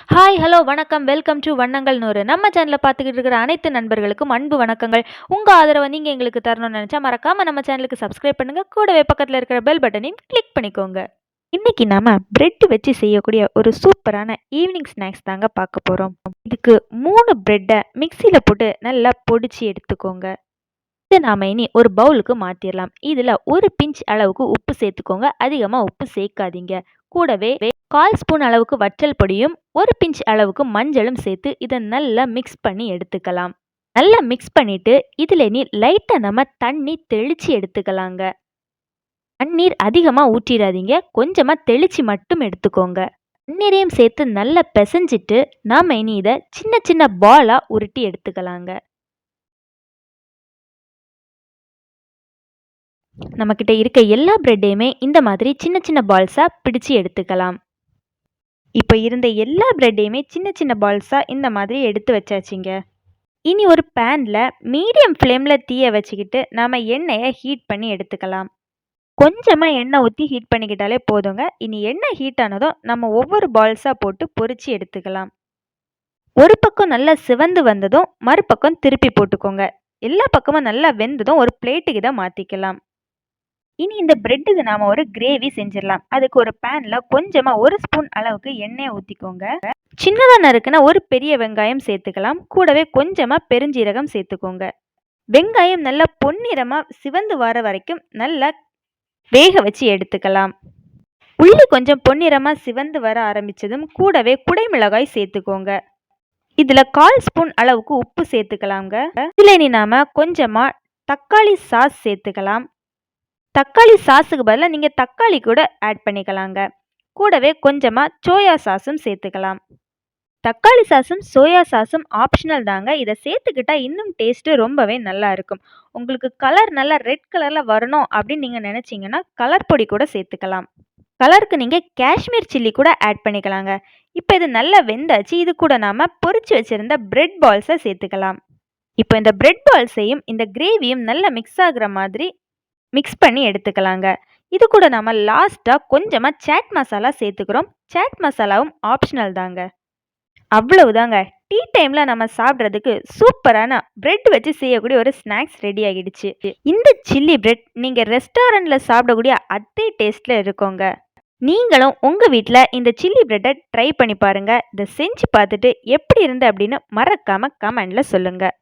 Hi, hello, வணக்கம். Welcome to வண்ணங்கள் 100. நம்ம சேனல பார்த்துக்கிட்டு இருக்கிற அனைத்து நண்பர்களுக்கும் அன்பு வணக்கங்கள். உங்க ஆதரவ நீங்க எங்களுக்கு தரணும்னு நெனச்சா, மறக்காம நம்ம சேனலுக்கு சப்ஸ்கிரைப் பண்ணுங்க. கூடவே பக்கத்துல இருக்கிற பெல் பட்டனையும் கிளிக் பண்ணிக்கோங்க. இன்னைக்கு நாம பிரெட் வச்சு செய்யக்கூடிய ஒரு சூப்பரான ஈவினிங் ஸ்நாக்ஸ் தாங்க பார்க்க போறோம். இதுக்கு 3 பிரெட்ட மிக்ஸில போட்டு நல்லா பொடிச்சு எடுத்துக்கோங்க. இத நாம இனி ஒரு பவுலுக்கு மாத்திரலாம். இதுல ஒரு பிஞ்ச் அளவுக்கு உப்பு சேர்த்துக்கோங்க. அதிகமா உப்பு சேர்க்காதீங்க. கூடவே 1/4 ஸ்பூன் அளவுக்கு வற்றல் பொடியும், ஒரு பிஞ்ச் அளவுக்கு மஞ்சளும் சேர்த்து இத நல்லா மிக்ஸ் பண்ணி எடுத்துக்கலாம். நல்லா மிக்ஸ் பண்ணிட்டு இதுல இனி லைட்டா நம்ம தண்ணி தெளிச்சு எடுத்துக்கலாங்க. தண்ணீர் அதிகமா ஊற்றிடாதீங்க. கொஞ்சமா தெளிச்சு மட்டும் எடுத்துக்கோங்க. தண்ணீரையும் சேர்த்து நல்லா பிசைஞ்சிட்டு நாம இனி இத சின்ன சின்ன பாலா உருட்டி எடுத்துக்கலாங்க. நம்மக்கிட்ட இருக்க எல்லா பிரெட்டையுமே இந்த மாதிரி சின்ன சின்ன பால்ஸா பிடிச்சு எடுத்துக்கலாம். இப்போ இருந்த எல்லா பிரெட்டையுமே சின்ன சின்ன பால்ஸா இந்த மாதிரி எடுத்து வச்சாச்சுங்க. இனி ஒரு பேன்ல மீடியம் ஃப்ளேம்ல தீய வச்சுக்கிட்டு நாம எண்ணெயை ஹீட் பண்ணி எடுத்துக்கலாம். கொஞ்சமா எண்ணெய் ஊற்றி ஹீட் பண்ணிக்கிட்டாலே போதுங்க. இனி எண்ணெய் ஹீட் ஆனதும் நம்ம ஒவ்வொரு பால்ஸா போட்டு பொரிச்சு எடுத்துக்கலாம். ஒரு பக்கம் நல்லா சிவந்து வந்ததும் மறுபக்கம் திருப்பி போட்டுக்கோங்க. எல்லா பக்கமும் நல்லா வெந்ததும் ஒரு பிளேட்டுக்கு இதை மாத்திக்கலாம். இனி இந்த பிரெட்டுக்கு நாம ஒரு கிரேவி செஞ்சிடலாம். அதுக்கு ஒரு பேன்ல கொஞ்சமா 1 ஸ்பூன் அளவுக்கு எண்ணெயை ஊத்திக்கோங்க. சின்னதா நறுக்குன ஒரு பெரிய வெங்காயம் சேர்த்துக்கலாம். கூடவே கொஞ்சமா பெருஞ்சீரகம் சேர்த்துக்கோங்க. வெங்காயம் நல்லா பொன்னிறமா சிவந்து வர வரைக்கும் நல்லா வேக வச்சு எடுத்துக்கலாம். உள்ளி கொஞ்சம் பொன்னிறமா சிவந்து வர ஆரம்பிச்சதும் கூடவே குடைமிளகாய் சேர்த்துக்கோங்க. இதுல 1/4 ஸ்பூன் அளவுக்கு உப்பு சேர்த்துக்கலாங்க. இதுல இனி நாம கொஞ்சமா தக்காளி சாஸ் சேர்த்துக்கலாம். தக்காளி சாஸுக்கு பதிலாக நீங்கள் தக்காளி கூட ஆட் பண்ணிக்கலாங்க. கூடவே கொஞ்சமாக சோயா சாஸும் சேர்த்துக்கலாம். தக்காளி சாஸும் சோயா சாஸும் ஆப்ஷனல் தாங்க. இதை சேர்த்துக்கிட்டா இன்னும் டேஸ்ட்டு ரொம்பவே நல்லா இருக்கும். உங்களுக்கு கலர் நல்லா ரெட் கலரில் வரணும் அப்படின்னு நீங்கள் நினச்சிங்கன்னா கலர் பொடி கூட சேர்த்துக்கலாம். கலருக்கு நீங்கள் காஷ்மீர் சில்லி கூட ஆட் பண்ணிக்கலாங்க. இப்போ இது நல்லா வெந்தாச்சு. இது கூட நாம் பொரிச்சு வச்சுருந்த பிரெட் பால்ஸை சேர்த்துக்கலாம். இப்போ இந்த பிரெட் பால்ஸையும் இந்த கிரேவியும் நல்லா மிக்ஸ் ஆகுற மாதிரி மிக்ஸ் பண்ணி எடுத்துக்கலாங்க. இது கூட நம்ம லாஸ்ட்டாக கொஞ்சமாக சாட் மசாலா சேர்த்துக்கிறோம். சாட் மசாலாவும் ஆப்ஷனல் தாங்க. அவ்வளவுதாங்க. டீ டைமில் நம்ம சாப்பிட்றதுக்கு சூப்பரான பிரெட் வச்சு செய்யக்கூடிய ஒரு ஸ்நாக்ஸ் ரெடி ஆகிடுச்சு. இந்த சில்லி பிரெட் நீங்கள் ரெஸ்டாரண்ட்டில் சாப்பிடக்கூடிய அதே டேஸ்ட்டில் இருக்குங்க. நீங்களும் உங்கள் வீட்டில் இந்த சில்லி பிரெட்டை ட்ரை பண்ணி பாருங்கள். இதை செஞ்சு பார்த்துட்டு எப்படி இருந்து அப்படின்னு மறக்காமல் கமெண்டில் சொல்லுங்கள்.